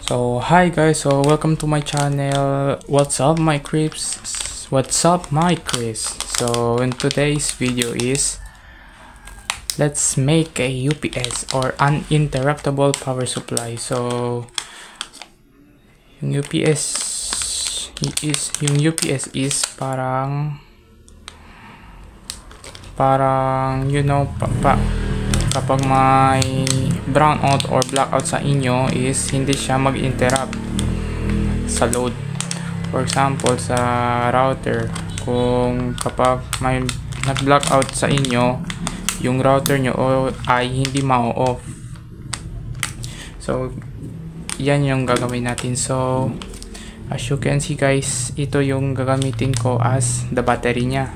So hi guys, so welcome to my channel. What's up my creeps? What's up my Chris? So in today's video is let's make a UPS or uninterruptible power supply. So yung UPS is parang you know kapag may brownout or blackout sa inyo is hindi siya mag-interrupt sa load. For example, sa router, kung kapag may nag-blackout sa inyo, yung router nyo ay hindi ma-off. So, yan yung gagawin natin. So, as you can see guys, ito yung gagamitin ko as the battery nya.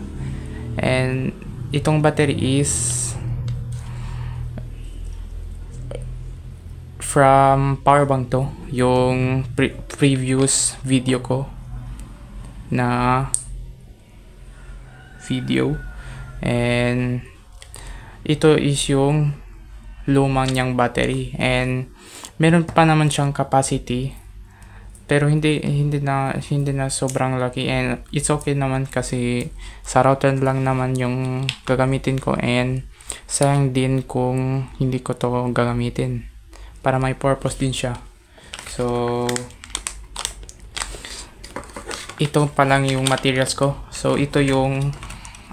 And itong battery is from powerbank to, yung previous video ko na video, and ito is yung lumang niyang battery, and meron pa naman siyang capacity pero hindi na sobrang laki, and it's okay naman kasi sa router lang naman yung gagamitin ko, and sayang din kung hindi ko to gagamitin. Para may purpose din siya. So, ito pa lang yung materials ko. So, ito yung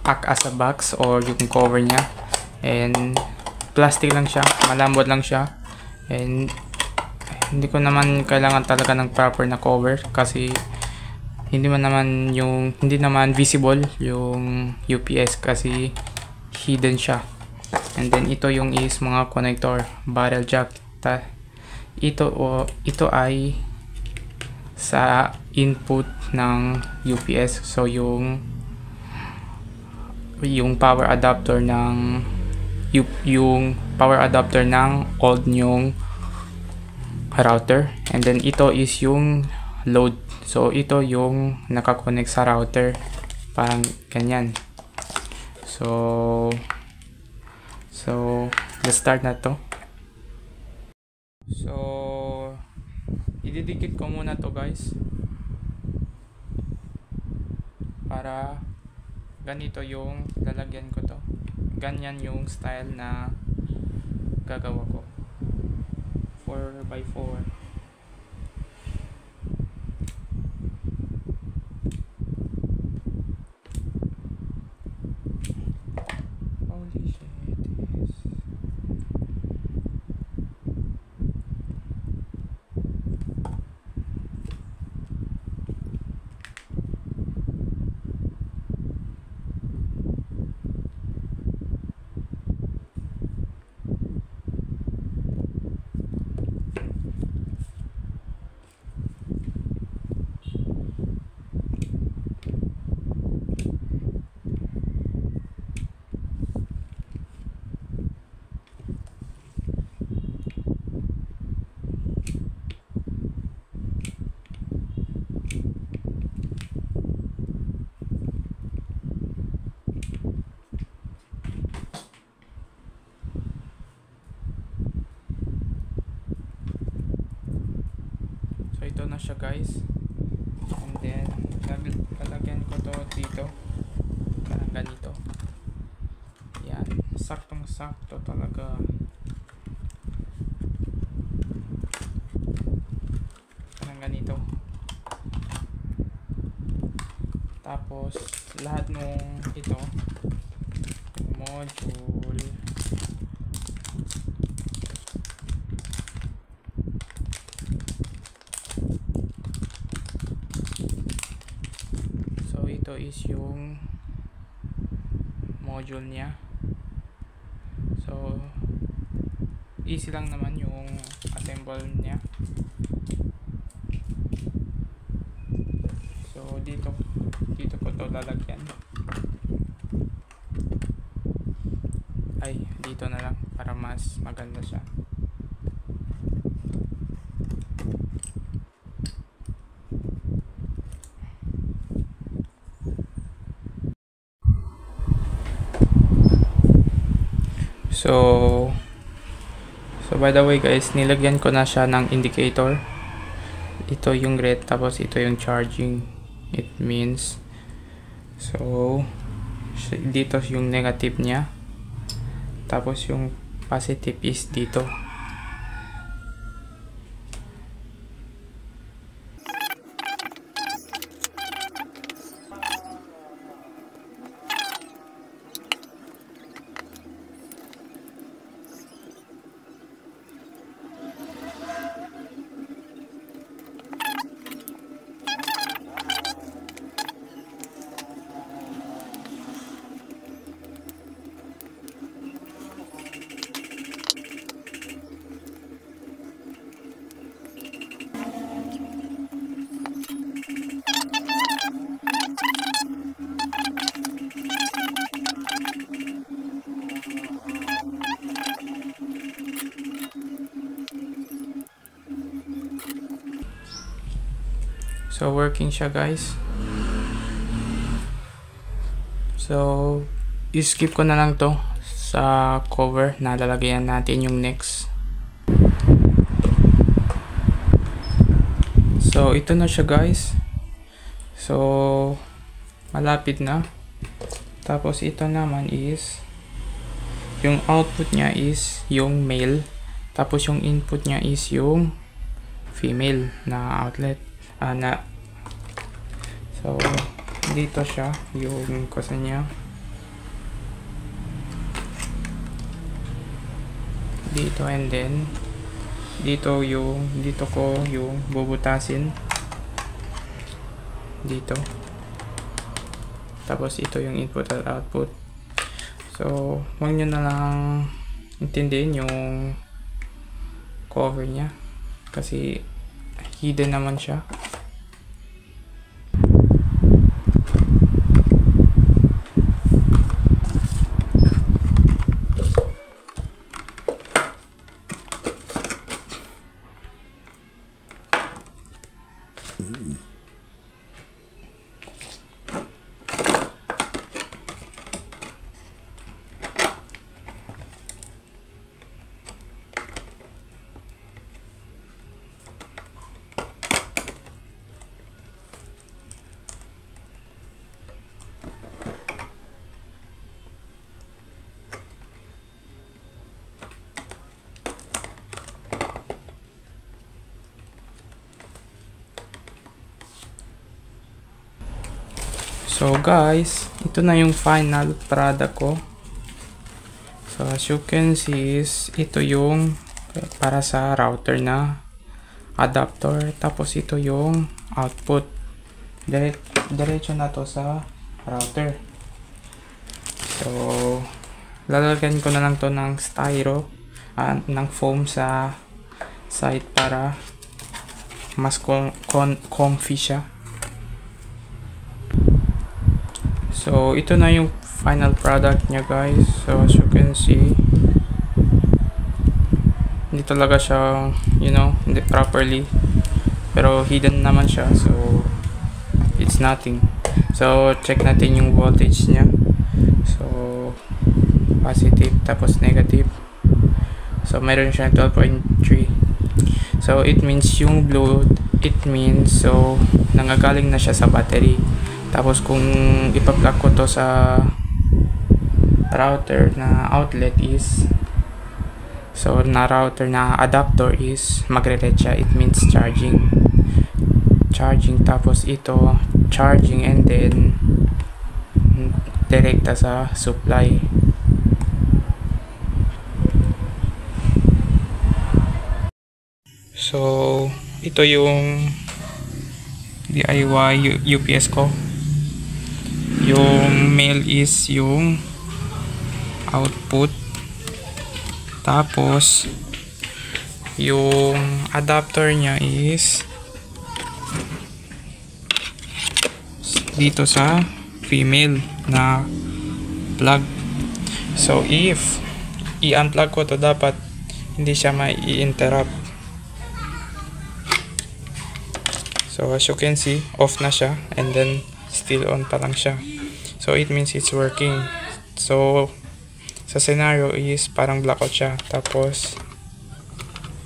act as a box or yung cover niya. And, plastic lang siya. Malambot lang siya. And, hindi ko naman kailangan talaga ng proper na cover. Kasi, hindi naman visible yung UPS kasi hidden siya. And then, ito yung is mga connector, barrel jack. Ito ay sa input ng UPS. So yung power adapter ng old nyong router, and then ito is yung load. So ito yung nakakonect sa router, parang ganyan. So let's start na to. So, ididikit ko muna to guys para ganito yung lalagyan ko to. Ganyan yung style na gagawa ko. 4x4. Holy shit. Ito na siya guys, and then lalagyan ko to dito parang ganito. Yan, saktong sakto talaga. Parang ganito. Tapos lahat nung ito module, ito is yung module niya. So easy lang naman yung assemble niya. So dito ko to lalagyan. Ay, dito na lang para mas maganda siya. So by the way guys, nilagyan ko na siya ng indicator ito yung red, tapos ito yung charging. It means, so dito yung negative niya, tapos yung positive is dito. So working siya guys. So i-skip ko na lang to sa cover na lalagyan natin yung next. So ito na siya guys. So malapit na. Tapos ito naman is yung output niya is yung male, tapos yung input niya is yung female na outlet. So dito siya yung cosa niya, dito, and then dito ko yung bubutasin dito, tapos ito yung input at output. So huwag nyo na lang intindihin yung cover nya kasi hidden naman siya. So guys, ito na yung final product ko. So as you can see is ito yung para sa router na adapter, tapos ito yung output. Diretso na to sa router. So lalagyan ko na lang to ng styro, ng foam sa side para mas comfy siya. So ito na yung final product niya guys. So as you can see, hindi talaga siya, hindi properly, pero hidden naman siya, so it's nothing. So check natin yung voltage niya. So positive tapos negative. So meron siya 12.3. So it means yung blue, so nangagaling na siya sa battery. Tapos kung ipa-plug ko to sa router na outlet is, so na router na adapter is magre-red siya. It means charging. Tapos ito charging, and then direkta sa supply. So ito yung DIY UPS ko. Yung male is yung output, tapos yung adapter niya is dito sa female na plug. So if i-unplug ko to, dapat hindi siya mai-interrupt. So as you can see, off na siya, and then still on pa lang siya. So it means it's working. So sa scenario is parang blackout siya, tapos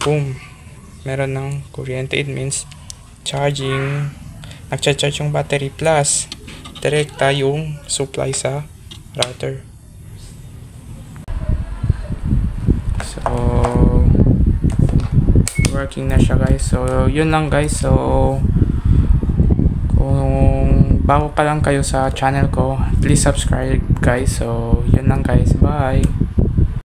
boom, meron ng kuryente. It means charging, nagcha-charge yung battery, plus direkta yung supply sa router. So working na siya guys. So yun lang guys. So kung bago pa lang kayo sa channel ko, please subscribe guys. So yun lang guys, bye.